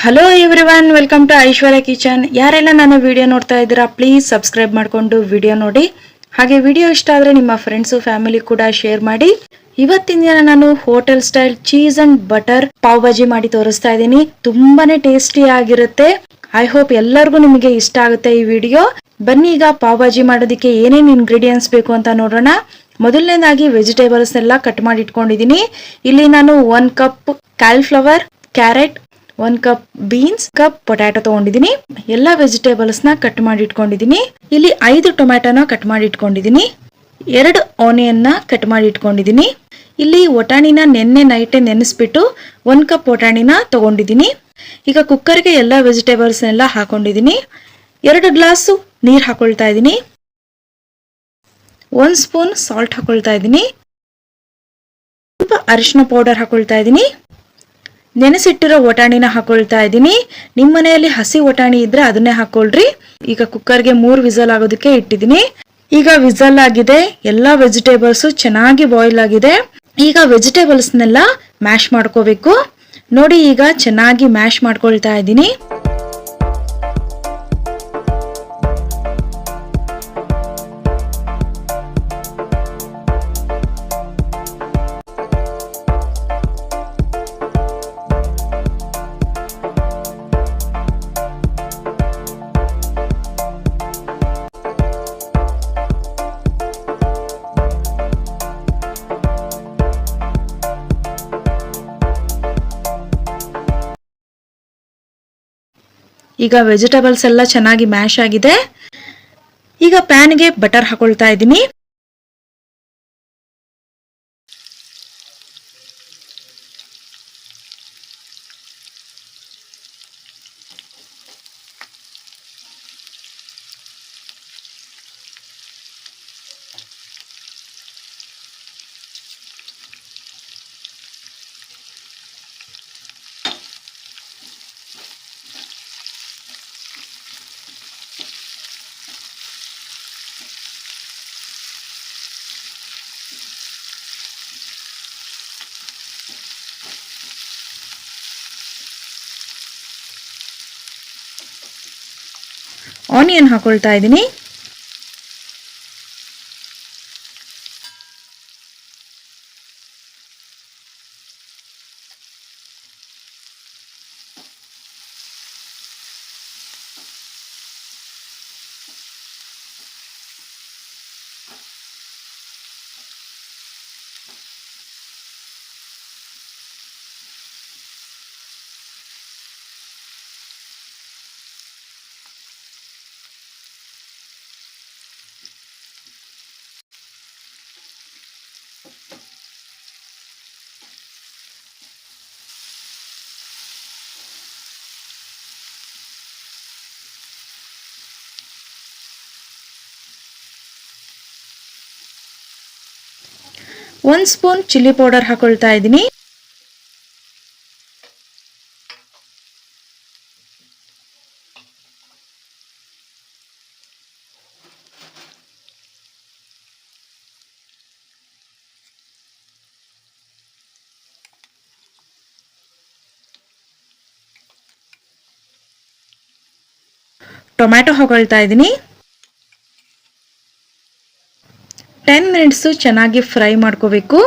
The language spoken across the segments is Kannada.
Hello everyone, welcome to Aishwarya kitchen. ಯಾರೆಲ್ಲ ನನ್ನ ವಿಡಿಯೋ ನೋಡ್ತಾ ಇದ್ದೀರಾ ಪ್ಲೀಸ್ ಸಬ್ಸ್ಕ್ರೈಬ್ ಮಾಡಿಕೊಂಡು ವಿಡಿಯೋ ನೋಡಿ. ಹಾಗೆ ವಿಡಿಯೋ ಇಷ್ಟ ಆದರೆ ನಿಮ್ಮ ಫ್ರೆಂಡ್ಸು ಫ್ಯಾಮಿಲಿ ಕೂಡ ಶೇರ್ ಮಾಡಿ. ಇವತ್ತಿನ ದಿನ ನಾನು hotel style cheese and butter pav bhaji ಮಾಡಿ ತೋರಿಸ್ತಾ ಇದ್ದೀನಿ. ತುಂಬಾನೇ ಟೇಸ್ಟಿ ಆಗಿರುತ್ತೆ. ಐ ಹೋಪ್ ಎಲ್ಲರಿಗೂ ನಿಮಗೆ ಇಷ್ಟ ಆಗುತ್ತೆ ಈ ವಿಡಿಯೋ. ಬನ್ನಿ ಈಗ ಪಾವ್ ಭಾಜಿ ಮಾಡೋದಕ್ಕೆ ಏನೇನು ಇಂಗ್ರೀಡಿಯೆಂಟ್ಸ್ ಬೇಕು ಅಂತ ನೋಡೋಣ. ಮೊದಲನೇದಾಗಿ ವೆಜಿಟೇಬಲ್ಸ್ ಎಲ್ಲ ಕಟ್ ಮಾಡಿ ಇಟ್ಕೊಂಡಿದ್ದೀನಿ. ಇಲ್ಲಿ ನಾನು 1 cup cauliflower, carrot, 1 cup beans, cup potato ತಗೊಂಡಿದ್ದೀನಿ. ಎಲ್ಲ ವೆಜಿಟೇಬಲ್ಸ್ ನ ಕಟ್ ಮಾಡಿ ಇಟ್ಕೊಂಡಿದ್ದೀನಿ. ಇಲ್ಲಿ 5 ಟೊಮ್ಯಾಟೋನ ಕಟ್ ಮಾಡಿ ಇಟ್ಕೊಂಡಿದ್ದೀನಿ. 2 ಆನಿಯನ್ ನ ಕಟ್ ಮಾಡಿ ಇಟ್ಕೊಂಡಿದ್ದೀನಿ. ಇಲ್ಲಿ ಒಟಾಣಿನ ನೆನ್ನೆ ನೈಟೇ ನೆನೆಸ್ಬಿಟ್ಟು 1 ಕಪ್ ಒಟಾಣಿನ ತಗೊಂಡಿದ್ದೀನಿ. ಈಗ ಕುಕ್ಕರ್ಗೆ ಎಲ್ಲ ವೆಜಿಟೇಬಲ್ಸ್ ಎಲ್ಲ ಹಾಕೊಂಡಿದ್ದೀನಿ. 2 ಗ್ಲಾಸ್ ನೀರ್ ಹಾಕೊಳ್ತಾ ಇದ್ದೀನಿ. 1 ಸ್ಪೂನ್ ಸಾಲ್ಟ್ ಹಾಕೊಳ್ತಾ ಇದ್ದೀನಿ. ಸ್ವಲ್ಪ ಅರಿಶಿನ ಪೌಡರ್ ಹಾಕೊಳ್ತಾ ಇದ್ದೀನಿ. ನೆನೆಸಿಟ್ಟಿರೋ ಒಟಾಣಿನ ಹಾಕೊಳ್ತಾ ಇದ್ದೀನಿ. ನಿಮ್ಮ ಮನೆಯಲ್ಲಿ ಹಸಿ ಒಟಾಣಿ ಇದ್ರೆ ಅದನ್ನೇ ಹಾಕೊಳ್ರಿ. ಈಗ ಕುಕ್ಕರ್ಗೆ 3 ವಿಸಲ್ ಆಗೋದಕ್ಕೆ ಇಟ್ಟಿದ್ದೀನಿ. ಈಗ ವಿಸಲ್ ಆಗಿದೆ. ಎಲ್ಲ ವೆಜಿಟೇಬಲ್ಸ್ ಚೆನ್ನಾಗಿ ಬಾಯ್ಲ್ ಆಗಿದೆ. ಈಗ ವೆಜಿಟೇಬಲ್ಸ್ನೆಲ್ಲ ಮ್ಯಾಶ್ ಮಾಡ್ಕೋಬೇಕು. ನೋಡಿ, ಈಗ ಚೆನ್ನಾಗಿ ಮ್ಯಾಶ್ ಮಾಡ್ಕೊಳ್ತಾ ಇದ್ದೀನಿ. ಈಗ ವೆಜಿಟೇಬಲ್ಸ್ ಎಲ್ಲ ಚೆನ್ನಾಗಿ ಮ್ಯಾಶ್ ಆಗಿದೆ. ಈಗ ಪ್ಯಾನ್ಗೆ ಬಟರ್ ಹಾಕೊಳ್ತಾ ಇದ್ದೀನಿ. ಆನಿಯನ್ ಹಾಕೊಳ್ತಾ ಇದ್ದೀನಿ. ಒಂದು ಸ್ಪೂನ್ ಚಿಲ್ಲಿ ಪೌಡರ್ ಹಾಕೊಳ್ತಾ ಇದ್ದೀನಿ. ಟೊಮ್ಯಾಟೊ ಹಾಕೊಳ್ತಾ ಇದ್ದೀನಿ. 10 ಮಿನಿಟ್ಸ್ ಚೆನ್ನಾಗಿ ಫ್ರೈ ಮಾಡ್ಕೋಬೇಕು.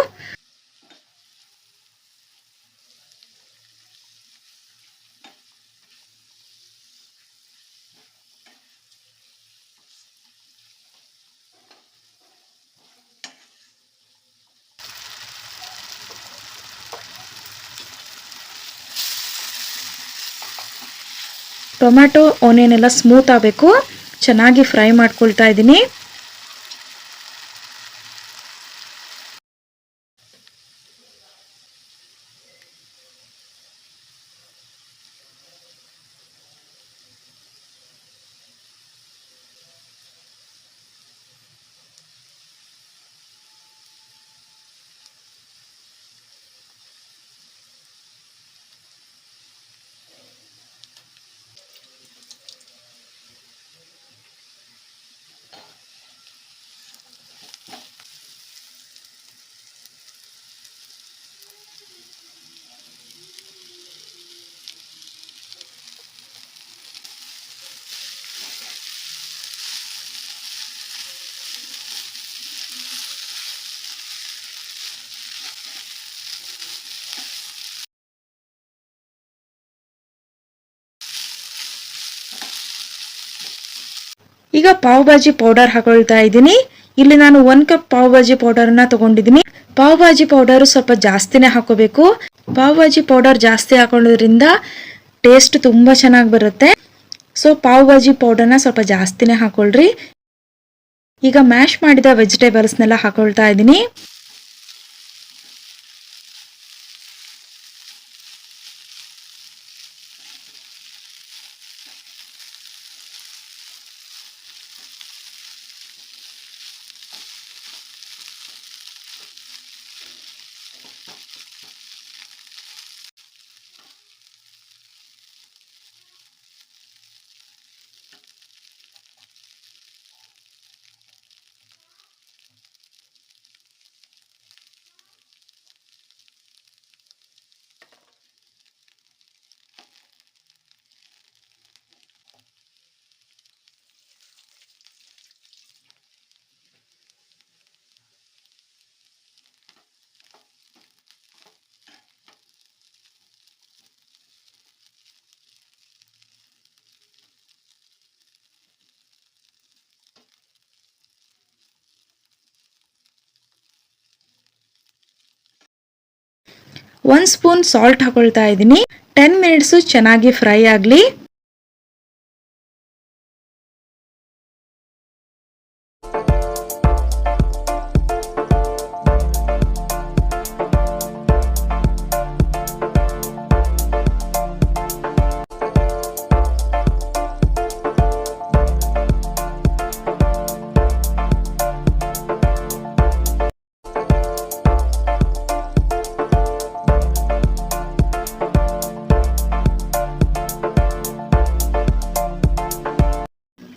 ಟೊಮ್ಯಾಟೊ ಆನಿಯನ್ ಎಲ್ಲ ಸ್ಮೂತ್ ಆಗಬೇಕು. ಚೆನ್ನಾಗಿ ಫ್ರೈ ಮಾಡ್ಕೊಳ್ತಾ ಇದ್ದೀನಿ. ಈಗ ಪಾವ್ ಭಾಜಿ ಪೌಡರ್ ಹಾಕೊಳ್ತಾ ಇದ್ದೀನಿ. ಇಲ್ಲಿ ನಾನು 1 ಕಪ್ ಪಾವ್ ಭಾಜಿ ಪೌಡರ್ನ ತಗೊಂಡಿದ್ದೀನಿ. ಪಾವ್ ಭಾಜಿ ಪೌಡರ್ ಸ್ವಲ್ಪ ಜಾಸ್ತಿನೇ ಹಾಕೋಬೇಕು. ಪಾವ್ ಭಾಜಿ ಪೌಡರ್ ಜಾಸ್ತಿ ಹಾಕೊಳ್ಳೋದ್ರಿಂದ ಟೇಸ್ಟ್ ತುಂಬಾ ಚೆನ್ನಾಗಿ ಬರುತ್ತೆ. ಸೊ ಪಾವ್ ಭಾಜಿ ಪೌಡರ್ನ ಸ್ವಲ್ಪ ಜಾಸ್ತಿನೇ ಹಾಕೊಳ್ರಿ. ಈಗ ಮ್ಯಾಶ್ ಮಾಡಿದ ವೆಜಿಟೇಬಲ್ಸ್ನೆಲ್ಲ ಹಾಕೊಳ್ತಾ ಇದ್ದೀನಿ. ಒಂದು ಸ್ಪೂನ್ ಸಾಲ್ಟ್ ಹಾಕೊಳ್ತಾ ಇದ್ದೀನಿ. 10 ಮಿನಿಟ್ಸ್ ಚೆನ್ನಾಗಿ ಫ್ರೈ ಆಗಲಿ.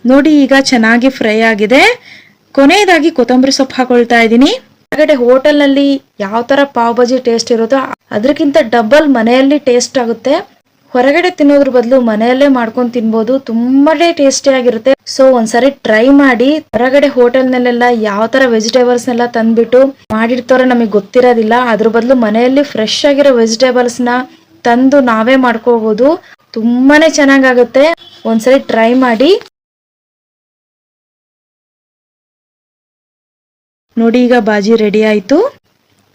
ನೋಡಿ ಈಗ ಚೆನ್ನಾಗಿ ಫ್ರೈ ಆಗಿದೆ. ಕೊನೆಯದಾಗಿ ಕೊತ್ತಂಬರಿ ಸೊಪ್ಪು ಹಾಕೊಳ್ತಾ ಇದ್ದೀನಿ. ಹೊರಗಡೆ ಹೋಟೆಲ್ ನಲ್ಲಿ ಯಾವ ತರ ಪಾವ್ ಭಾಜಿ ಟೇಸ್ಟ್ ಇರುತ್ತೋ ಅದಕ್ಕಿಂತ ಡಬಲ್ ಮನೆಯಲ್ಲಿ ಟೇಸ್ಟ್ ಆಗುತ್ತೆ. ಹೊರಗಡೆ ತಿನ್ನೋದ್ರ ಬದಲು ಮನೆಯಲ್ಲೇ ಮಾಡ್ಕೊಂಡು ತಿನ್ಬೋದು. ತುಂಬಾನೇ ಟೇಸ್ಟಿ ಆಗಿರುತ್ತೆ. ಸೊ ಒಂದ್ಸರಿ ಟ್ರೈ ಮಾಡಿ. ಹೊರಗಡೆ ಹೋಟೆಲ್ ನಲ್ಲೆಲ್ಲ ಯಾವ ತರ ವೆಜಿಟೇಬಲ್ಸ್ ನೆಲ್ಲ ತಂದ್ಬಿಟ್ಟು ಮಾಡಿರ್ತಾರೋ ನಮಗೆ ಗೊತ್ತಿರೋದಿಲ್ಲ. ಅದ್ರ ಬದಲು ಮನೆಯಲ್ಲಿ ಫ್ರೆಶ್ ಆಗಿರೋ ವೆಜಿಟೇಬಲ್ಸ್ ನ ತಂದು ನಾವೇ ಮಾಡ್ಕೋಬಹುದು. ತುಂಬಾನೇ ಚೆನ್ನಾಗಾಗುತ್ತೆ. ಒಂದ್ಸರಿ ಟ್ರೈ ಮಾಡಿ. ನೋಡಿ ಈಗ ಬಾಜಿ ರೆಡಿ ಆಯ್ತು.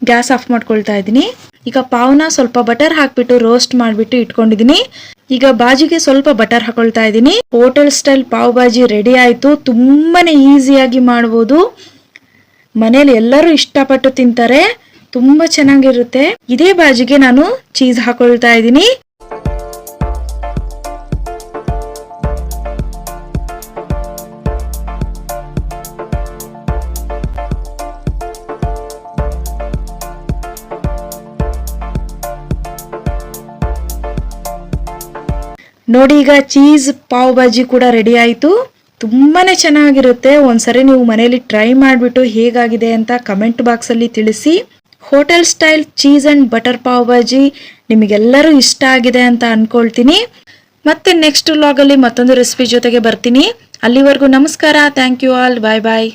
ಗ್ಯಾಸ್ ಆಫ್ ಮಾಡ್ಕೊಳ್ತಾ ಇದ್ದೀನಿ. ಈಗ ಪಾವ್ನ ಸ್ವಲ್ಪ ಬಟರ್ ಹಾಕ್ಬಿಟ್ಟು ರೋಸ್ಟ್ ಮಾಡಿಬಿಟ್ಟು ಇಟ್ಕೊಂಡಿದ್ದೀನಿ. ಈಗ ಬಾಜಿಗೆ ಸ್ವಲ್ಪ ಬಟರ್ ಹಾಕೊಳ್ತಾ ಇದ್ದೀನಿ. Hotel style pav bhaji ready ಆಯ್ತು. ತುಂಬಾನೇ ಈಸಿಯಾಗಿ ಮಾಡಬಹುದು. ಮನೇಲಿ ಎಲ್ಲರೂ ಇಷ್ಟಪಟ್ಟು ತಿಂತಾರೆ. ತುಂಬಾ ಚೆನ್ನಾಗಿರುತ್ತೆ. ಇದೇ ಬಾಜಿಗೆ ನಾನು ಚೀಸ್ ಹಾಕೊಳ್ತಾ ಇದ್ದೀನಿ. ನೋಡಿ ಈಗ ಚೀಸ್ ಪಾವ್ ಭಾಜಿ ಕೂಡ ರೆಡಿ ಆಯ್ತು. ತುಂಬಾನೇ ಚೆನ್ನಾಗಿರುತ್ತೆ. ಒಂದ್ಸರಿ ನೀವು ಮನೇಲಿ ಟ್ರೈ ಮಾಡಿಬಿಟ್ಟು ಹೇಗಾಗಿದೆ ಅಂತ ಕಮೆಂಟ್ ಬಾಕ್ಸ್ ಅಲ್ಲಿ ತಿಳಿಸಿ. Hotel style cheese and butter pav bhaji ನಿಮಗೆಲ್ಲರೂ ಇಷ್ಟ ಆಗಿದೆ ಅಂತ ಅನ್ಕೊಳ್ತೀನಿ. ಮತ್ತೆ ನೆಕ್ಸ್ಟ್ ವ್ಲಾಗ್ ಅಲ್ಲಿ ಮತ್ತೊಂದು ರೆಸಿಪಿ ಜೊತೆಗೆ ಬರ್ತೀನಿ. ಅಲ್ಲಿವರೆಗೂ ನಮಸ್ಕಾರ. Thank you all. Bye bye.